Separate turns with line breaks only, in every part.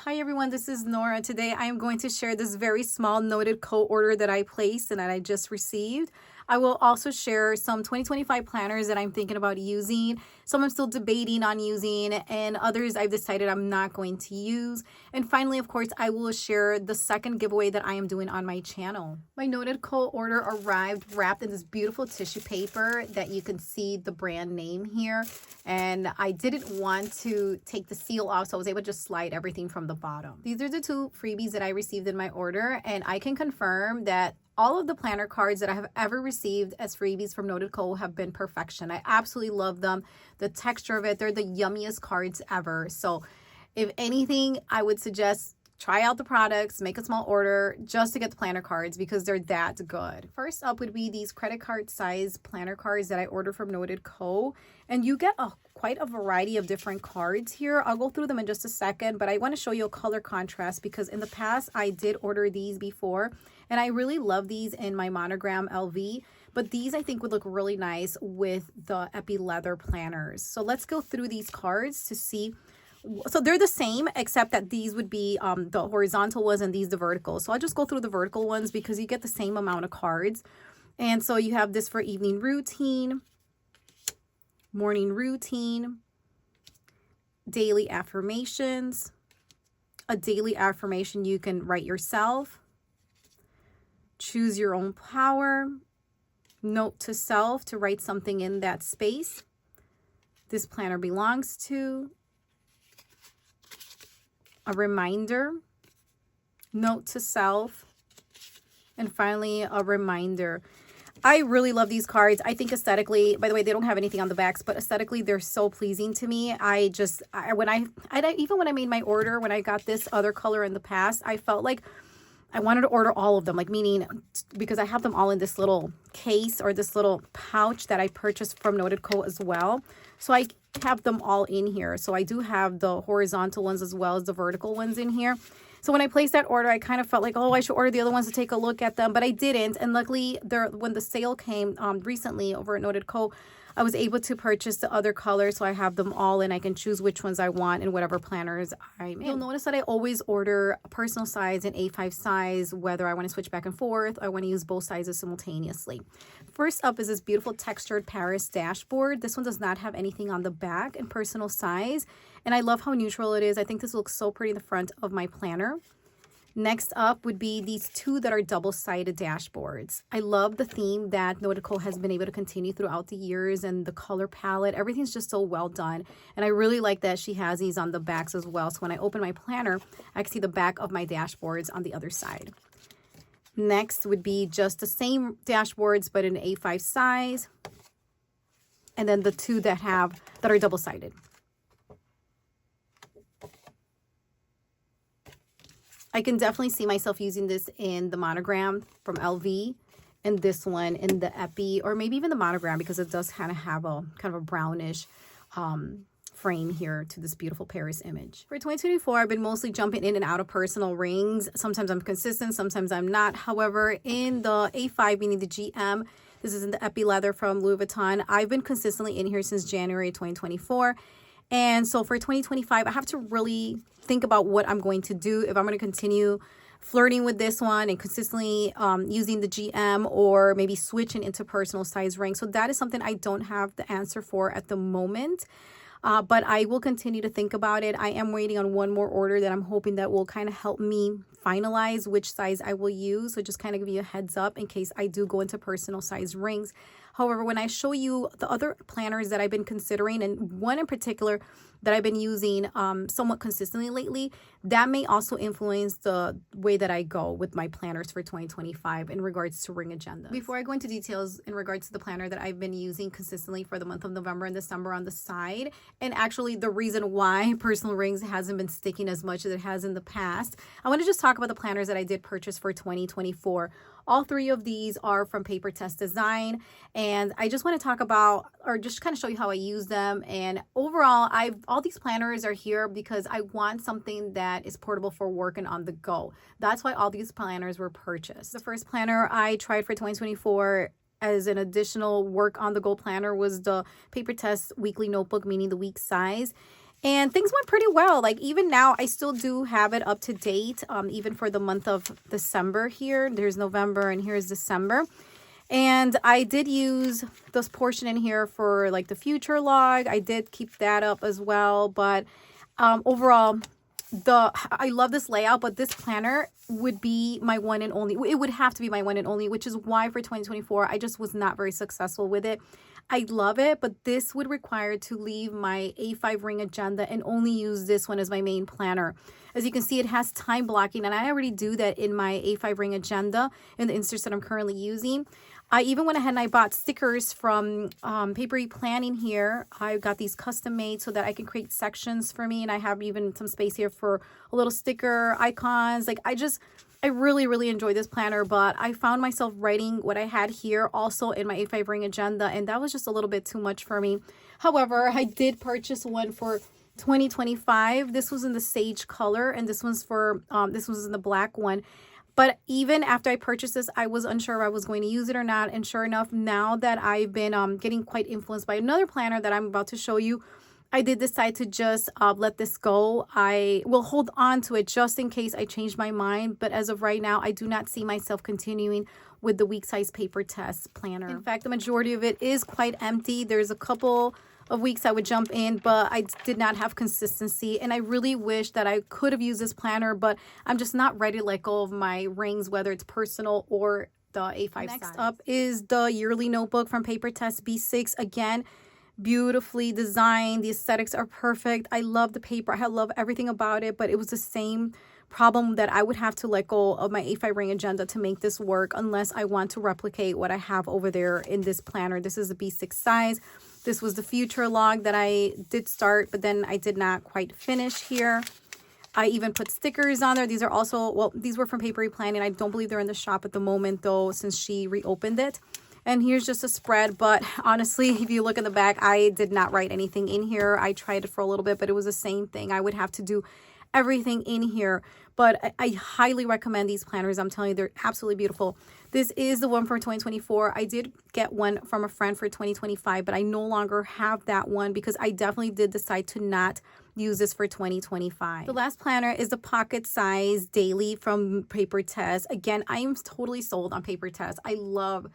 Hi everyone, this is Nora. Today I am going to share this very small noted co-order that I placed and that I just received. I will also share some 2025 planners that I'm thinking about using. Some I'm still debating on using, and others I've decided I'm not going to use. And finally, of course, I will share the second giveaway that I am doing on my channel. My noted co-order arrived wrapped in this beautiful tissue paper that you can see the brand name here. And I didn't want to take the seal off, so I was able to just slide everything from the bottom. These are the two freebies that I received in my order, and I can confirm that all of the planner cards that I have ever received as freebies from Noted Co have been perfection. I absolutely love them. The texture of it, they're the yummiest cards ever. So if anything, I would suggest try out the products, make a small order just to get the planner cards because they're that good. First up would be these credit card size planner cards that I ordered from Noted Co. And you get quite a variety of different cards here. I'll go through them in just a second, but I want to show you a color contrast because in the past I did order these before and I really love these in my monogram LV. But these I think would look really nice with the Epi leather planners. So let's go through these cards to see. So they're the same, except that these would be the horizontal ones and these the vertical. So I'll just go through the vertical ones because you get the same amount of cards. And so you have this for evening routine, morning routine, daily affirmations, a daily affirmation you can write yourself, choose your own power, note to self to write something in that space this planner belongs to, a reminder, note to self, and finally a reminder. I really love these cards. I think aesthetically, by the way, they don't have anything on the backs, but aesthetically they're so pleasing to me. Even when I made my order, when I got this other color in the past, I felt like I wanted to order all of them, like meaning because I have them all in this little case or this little pouch that I purchased from Noted Co as well. So I have them all in here. So I do have the horizontal ones as well as the vertical ones in here. So when I placed that order, I kind of felt like, oh, I should order the other ones to take a look at them, but I didn't. And luckily, when the sale came recently over at Noted Co, I was able to purchase the other colors, so I have them all and I can choose which ones I want in whatever planners I'm in. You'll notice that I always order a personal size and A5 size, whether I want to switch back and forth, I want to use both sizes simultaneously. First up is this beautiful textured Paris dashboard. This one does not have anything on the back in personal size, and I love how neutral it is. I think this looks so pretty in the front of my planner. Next up would be these two that are double-sided dashboards. I love the theme that Noted Co has been able to continue throughout the years, and the color palette, everything's just so well done. And I really like that she has these on the backs as well. So when I open my planner, I can see the back of my dashboards on the other side. Next would be just the same dashboards, but in A5 size. And then the two that are double-sided. I can definitely see myself using this in the monogram from LV and this one in the Epi, or maybe even the monogram because it does kind of a brownish frame here to this beautiful Paris image. For 2024, I've been mostly jumping in and out of personal rings. Sometimes I'm consistent, sometimes I'm not. However, in the A5, meaning the GM, this is in the Epi leather from Louis Vuitton. I've been consistently in here since January 2024. And so for 2025, I have to really think about what I'm going to do, if I'm going to continue flirting with this one and consistently using the GM, or maybe switching into personal size rings. So that is something I don't have the answer for at the moment. But I will continue to think about it. I am waiting on one more order that I'm hoping that will kind of help me finalize which size I will use. So just kind of give you a heads up in case I do go into personal size rings. However, when I show you the other planners that I've been considering, and one in particular that I've been using somewhat consistently lately, that may also influence the way that I go with my planners for 2025 in regards to ring agenda. Before I go into details in regards to the planner that I've been using consistently for the month of November and December on the side, and actually the reason why personal rings hasn't been sticking as much as it has in the past, I want to just talk about the planners that I did purchase for 2024. All three of these are from Paper Test Design, and I just want to talk about, or just kind of show you how I use them. And overall, all these planners are here because I want something that is portable for work and on the go. That's why all these planners were purchased. The first planner I tried for 2024 as an additional work on the go planner was the Paper Test Weekly Notebook, meaning the week size. And things went pretty well. Like even now, I still do have it up to date, even for the month of December here. There's November and here's December. And I did use this portion in here for like the future log. I did keep that up as well. But overall, I love this layout, but this planner would be my one and only. It would have to be my one and only, which is why for 2024, I just was not very successful with it. I love it, but this would require to leave my A5 ring agenda and only use this one as my main planner. As you can see, it has time blocking, and I already do that in my A5 ring agenda in the inserts that I'm currently using. I even went ahead and I bought stickers from Papeterie Planning here. I got these custom made so that I can create sections for me, and I have even some space here for a little sticker icons. Like I really, really enjoy this planner, but I found myself writing what I had here also in my A5 ring agenda, and that was just a little bit too much for me. However, I did purchase one for 2025. This was in the sage color, and this was in the black one. But even after I purchased this, I was unsure if I was going to use it or not. And sure enough, now that I've been getting quite influenced by another planner that I'm about to show you, I did decide to just let this go. I will hold on to it just in case I change my mind. But as of right now, I do not see myself continuing with the week size paper test planner. In fact, the majority of it is quite empty. There's a couple of weeks I would jump in, but I did not have consistency. And I really wish that I could have used this planner, but I'm just not ready to let go of my rings, whether it's personal or the A5 Next size. Up is the yearly notebook from Paper Test B6. Again, beautifully designed. The aesthetics are perfect. I love the paper. I love everything about it, but it was the same problem that I would have to let go of my A5 ring agenda to make this work unless I want to replicate what I have over there in this planner. This is a B6 size. This was the future log that I did start, but then I did not quite finish here. I even put stickers on there. These are also, well, these were from Papeterie Planning. I don't believe they're in the shop at the moment though, since she reopened it. And here's just a spread, but honestly, if you look in the back, I did not write anything in here. I tried it for a little bit, but it was the same thing. I would have to do everything in here, but I highly recommend these planners. I'm telling you, they're absolutely beautiful. This is the one for 2024. I did get one from a friend for 2025, but I no longer have that one because I definitely did decide to not use this for 2025. The last planner is the pocket size daily from Paper Test. Again, I am totally sold on Paper Test. I love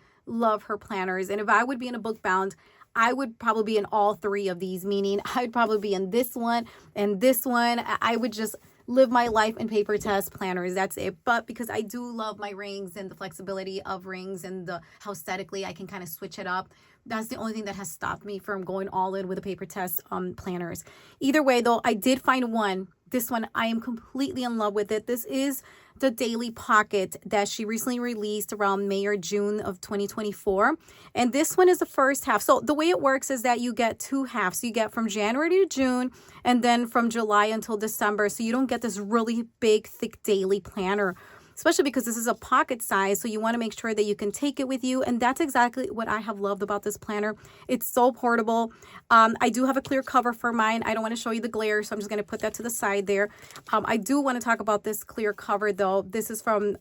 her planners, and if I would be in a book bound, I would probably be in all three of these, meaning I'd probably be in this one and this one. I would just live my life in Paper Test planners. That's it. But because I do love my rings and the flexibility of rings and how aesthetically I can kind of switch it up, that's the only thing that has stopped me from going all in with the Paper Test planners. Either way, though, I did find one. This one, I am completely in love with it. This is the Daily Pocket that she recently released around May or June of 2024. And this one is the first half. So the way it works is that you get two halves. You get from January to June and then from July until December. So you don't get this really big, thick daily planner, especially because this is a pocket size. So you want to make sure that you can take it with you. And that's exactly what I have loved about this planner. It's so portable. I do have a clear cover for mine. I don't want to show you the glare, so I'm just going to put that to the side there. I do want to talk about this clear cover though. This is from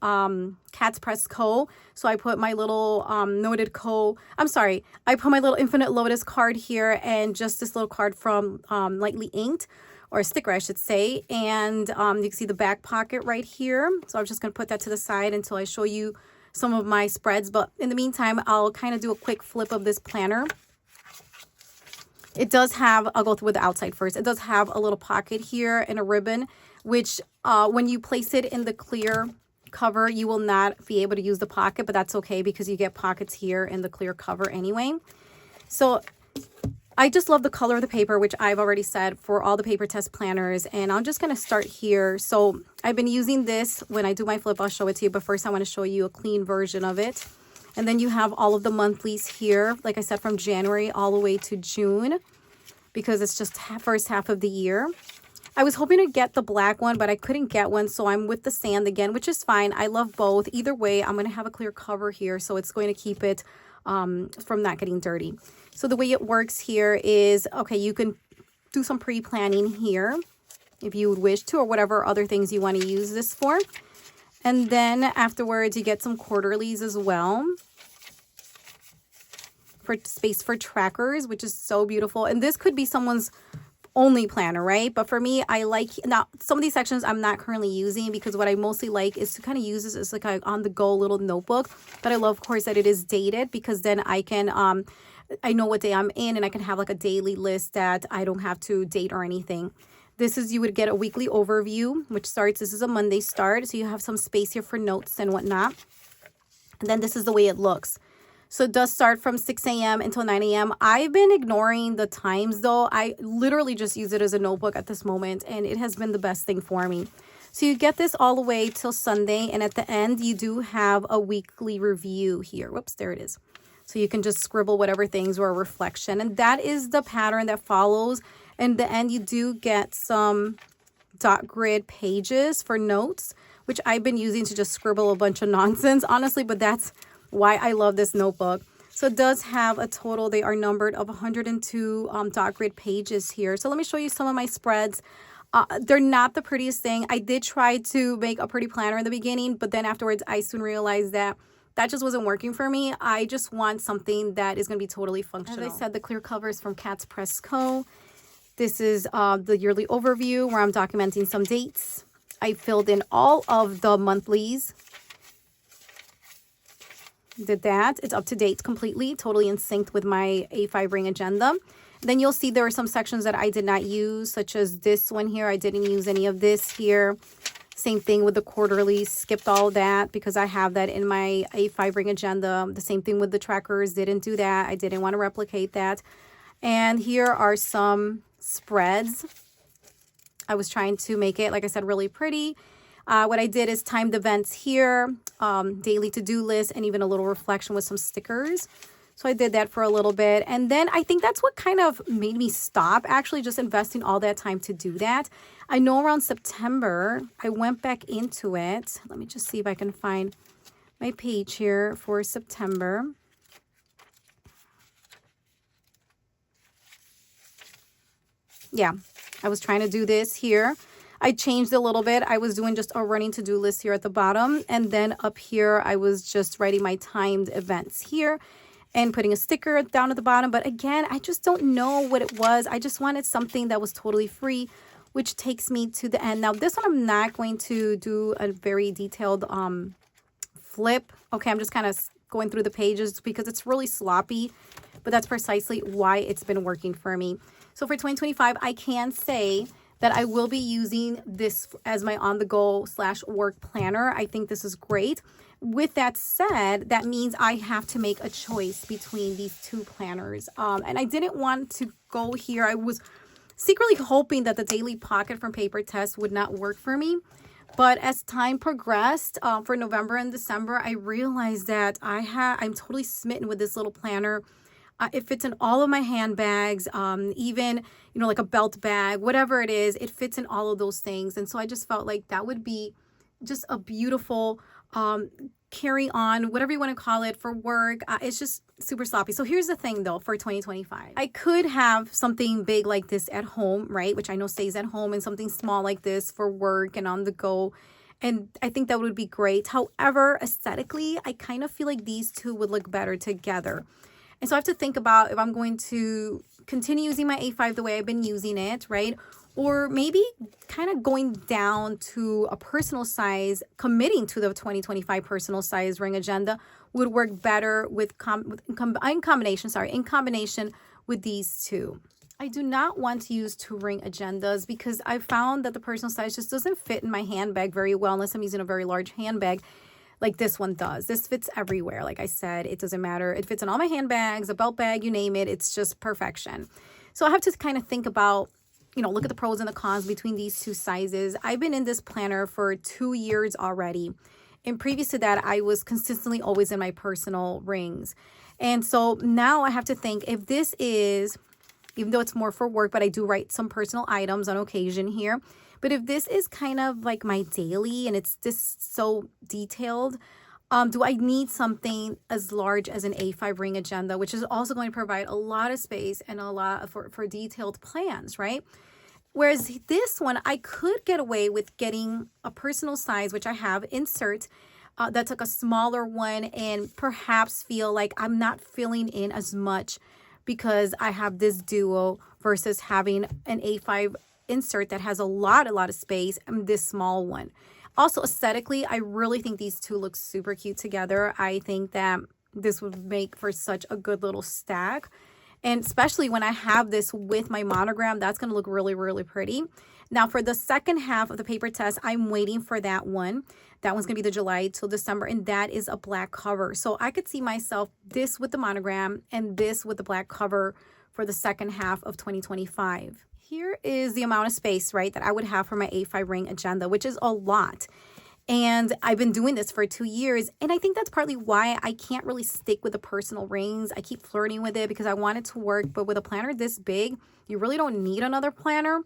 Cat's Press Co. So I put my little I put my little Infinite Lotus card here and just this little card from Lightly Inked, or a sticker, I should say. And you can see the back pocket right here. So I'm just going to put that to the side until I show you some of my spreads. But in the meantime, I'll kind of do a quick flip of this planner. It does have, I'll go through with the outside first. It does have a little pocket here and a ribbon, which when you place it in the clear cover, you will not be able to use the pocket, but that's okay because you get pockets here in the clear cover anyway. So I just love the color of the paper, which I've already said for all the Paper Test planners. And I'm just going to start here. So I've been using this when I do my flip. I'll show it to you. But first, I want to show you a clean version of it. And then you have all of the monthlies here, like I said, from January all the way to June, because it's just first half of the year. I was hoping to get the black one, but I couldn't get one. So I'm with the sand again, which is fine. I love both. Either way, I'm going to have a clear cover here. So it's going to keep it from not getting dirty. So the way it works here is, okay, you can do some pre-planning here if you would wish to, or whatever other things you want to use this for. And then afterwards, you get some quarterlies as well for space for trackers, which is so beautiful. And this could be someone's only planner, right? But for me, I like, now some of these sections I'm not currently using because what I mostly like is to kind of use this as like a on the go little notebook. But I love, of course, that it is dated, because then I can I know what day I'm in, and I can have like a daily list that I don't have to date or anything. This is, you would get a weekly overview, which starts, this is a Monday start, so you have some space here for notes and whatnot. And then this is the way it looks. So it does start from 6 a.m. until 9 a.m. I've been ignoring the times though. I literally just use it as a notebook at this moment, and it has been the best thing for me. So you get this all the way till Sunday, and at the end you do have a weekly review here. Whoops, there it is. So you can just scribble whatever things were a reflection, and that is the pattern that follows. In the end, you do get some dot grid pages for notes, which I've been using to just scribble a bunch of nonsense, honestly, but that's why I love this notebook. So it does have a total, they are numbered, of 102 dot grid pages here. So let me show you some of my spreads. They're not the prettiest thing. I did try to make a pretty planner in the beginning, but then afterwards I soon realized that that just wasn't working for me. I just want something that is going to be totally functional. As I said, the clear cover is from Cat's Press Co. This is the yearly overview where I'm documenting some dates. I filled in all of the monthlies. Did that. It's up to date completely, totally in sync with my A5 ring agenda. Then you'll see there are some sections that I did not use, such as this one here. I didn't use any of this here. Same thing with the quarterly, skipped all that because I have that in my A5 ring agenda. The same thing with the trackers, didn't do that. I didn't want to replicate that. And here are some spreads. I was trying to make it, like I said, really pretty. What I did is timed events here, daily to-do list, and even a little reflection with some stickers. So I did that for a little bit. And then I think that's what kind of made me stop actually just investing all that time to do that. I know around September, I went back into it. Let me just see if I can find my page here for September. Yeah, I was trying to do this here. I changed a little bit. I was doing just a running to-do list here at the bottom. And then up here, I was just writing my timed events here and putting a sticker down at the bottom. But again, I just don't know what it was. I just wanted something that was totally free, which takes me to the end. Now, this one, I'm not going to do a very detailed flip. Okay, I'm just kind of going through the pages because it's really sloppy, but that's precisely why it's been working for me. So for 2025, I can say that I will be using this as my on-the-go / work planner. I think this is great. With that said, that means I have to make a choice between these two planners. And I didn't want to go here. I was secretly hoping that the Daily Pocket from Paper Test would not work for me. But as time progressed for November and December, I realized that I'm totally smitten with this little planner. It fits in all of my handbags, even, you know, like a belt bag, whatever it is, it fits in all of those things. And so I just felt like that would be just a beautiful carry on, whatever you want to call it, for work. It's just super sloppy. So here's the thing though, for 2025, I could have something big like this at home, right? Which I know stays at home, and something small like this for work and on the go. And I think that would be great. However, aesthetically, I kind of feel like these two would look better together. And so I have to think about if I'm going to continue using my A5 the way I've been using it, right? Or maybe kind of going down to a personal size, committing to the 2025 personal size ring agenda would work better in combination with these two. I do not want to use two ring agendas because I found that the personal size just doesn't fit in my handbag very well unless I'm using a very large handbag. Like this one does. This fits everywhere. Like I said, it doesn't matter. It fits in all my handbags, a belt bag, you name it. It's just perfection. So I have to kind of think about, you know, look at the pros and the cons between these two sizes. I've been in this planner for 2 years already. And previous to that, I was consistently always in my personal rings. And so now I have to think if this is, even though it's more for work, but I do write some personal items on occasion here. But if this is kind of like my daily and it's just so detailed, do I need something as large as an A5 ring agenda, which is also going to provide a lot of space and a lot for detailed plans, right? Whereas this one, I could get away with getting a personal size, which I have insert, that took a smaller one and perhaps feel like I'm not filling in as much because I have this duo versus having an A5 insert that has a lot of space and this small one. Also, aesthetically, I really think these two look super cute together. I think that this would make for such a good little stack. And especially when I have this with my monogram, that's going to look really pretty. Now, for the second half of the paper test, I'm waiting for that one. That one's going to be the July till December, and that is a black cover. So I could see myself this with the monogram and this with the black cover for the second half of 2025. Here is the amount of space, right, that I would have for my A5 ring agenda, which is a lot. And I've been doing this for 2 years. And I think that's partly why I can't really stick with the personal rings. I keep flirting with it because I want it to work. But with a planner this big, you really don't need another planner.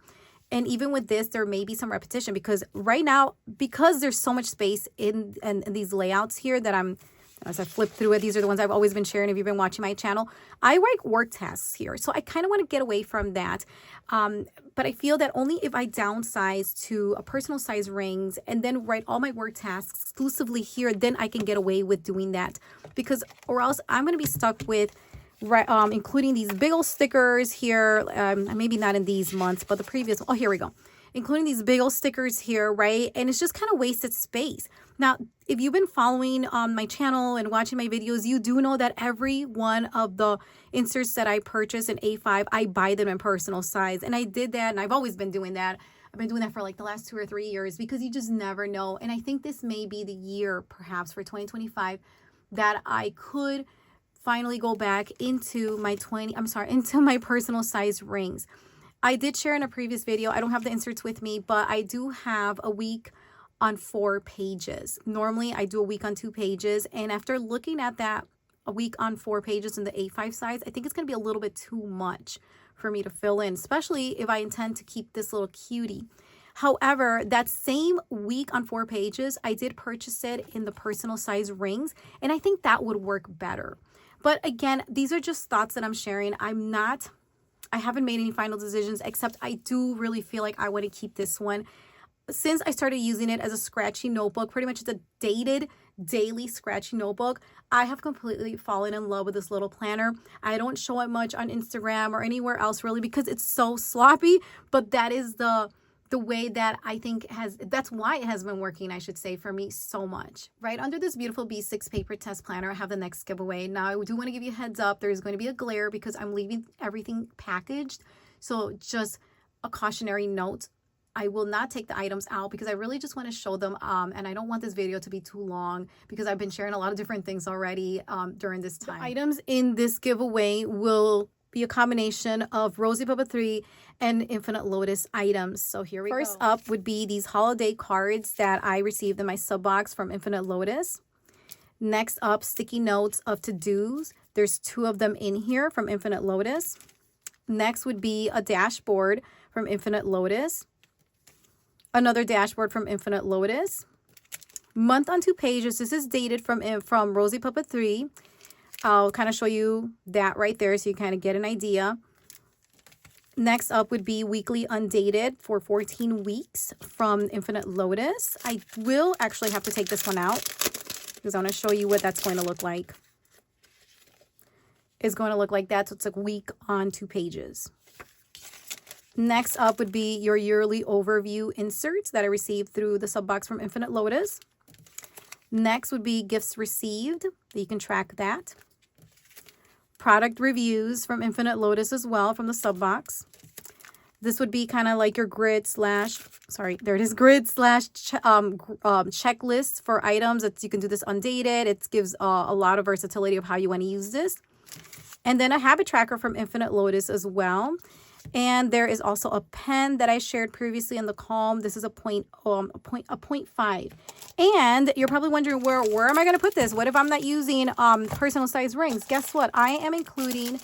And even with this, there may be some repetition because right now, because there's so much space in these layouts here that as I flip through it, these are the ones I've always been sharing if you've been watching my channel. I write work tasks here. So I kind of want to get away from that. But I feel that only if I downsize to a personal size rings and then write all my work tasks exclusively here, then I can get away with doing that. Because or else I'm going to be stuck with including these big old stickers here. Maybe not in these months, but the previous. Oh, here we go. Including these big old stickers here, right? And it's just kind of wasted space. Now, if you've been following my channel and watching my videos, you do know that every one of the inserts that I purchase in A5, I buy them in personal size. And I did that, and I've always been doing that. I've been doing that for like the last 2 or 3 years because you just never know. And I think this may be the year, perhaps for 2025, that I could finally go back into my into my personal size rings. I did share in a previous video, I don't have the inserts with me, but I do have a week on 4 pages. Normally, I do a week on 2 pages. And after looking at that, a week on 4 pages in the A5 size, I think it's going to be a little bit too much for me to fill in, especially if I intend to keep this little cutie. However, that same week on 4 pages, I did purchase it in the personal size rings, and I think that would work better. But again, these are just thoughts that I'm sharing. I haven't made any final decisions, except I do really feel like I want to keep this one. Since I started using it as a scratchy notebook, pretty much it's a dated daily scratchy notebook, I have completely fallen in love with this little planner. I don't show it much on Instagram or anywhere else really because it's so sloppy, but that is the way that I think that's why it has been working, I should say, for me so much. Right under this beautiful B6 paper test planner, I have the next giveaway. Now, I do want to give you a heads up. There's going to be a glare because I'm leaving everything packaged. So just a cautionary note. I will not take the items out because I really just want to show them. And I don't want this video to be too long because I've been sharing a lot of different things already during this time. The items in this giveaway will be a combination of Rosie Papeterie and Infinite Lotus items. So here we go. First up would be these holiday cards that I received in my sub box from Infinite Lotus. Next up, sticky notes of to-dos. There's 2 of them in here from Infinite Lotus. Next would be a dashboard from Infinite Lotus. Another dashboard from Infinite Lotus. Month on 2 pages. This is dated from Rosie Papeterie. I'll kind of show you that right there so you kind of get an idea. Next up would be weekly undated for 14 weeks from Infinite Lotus. I will actually have to take this one out because I want to show you what that's going to look like. It's going to look like that. So it's a week on 2 pages. Next up would be your yearly overview inserts that I received through the sub box from Infinite Lotus. Next would be gifts received. You can track that. Product reviews from Infinite Lotus as well from the sub box. This would be kind of like your grid slash checklist for items. You can do this undated. It gives a lot of versatility of how you want to use this. And then a habit tracker from Infinite Lotus as well. And there is also a pen that I shared previously in the Calm. This is a 0.5. And you're probably wondering, where am I going to put this? What if I'm not using personal size rings? Guess what? I am including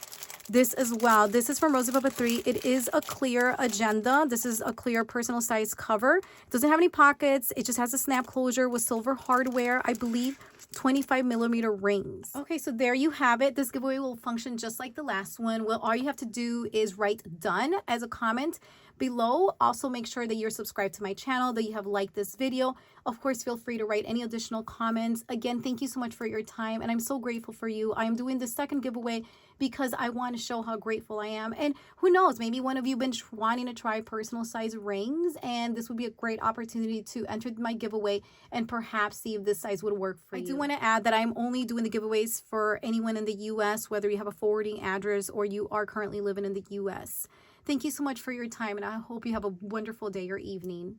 this as well. This is from Rosie Papeterie. It is a clear agenda. This is a clear personal size cover. It doesn't have any pockets. It just has a snap closure with silver hardware. I believe 25mm rings. Okay, so there you have it. This giveaway will function just like the last one. Well, all you have to do is write done as a comment. below. Also, make sure that you're subscribed to my channel, that you have liked this video. Of course, feel free to write any additional comments. Again, thank you so much for your time, and I'm so grateful for you. I'm doing the second giveaway because I want to show how grateful I am. And who knows, maybe one of you been wanting to try personal size rings, and this would be a great opportunity to enter my giveaway and perhaps see if this size would work for you. I do want to add that I'm only doing the giveaways for anyone in the US, whether you have a forwarding address or you are currently living in the US. Thank you so much for your time, and I hope you have a wonderful day or evening.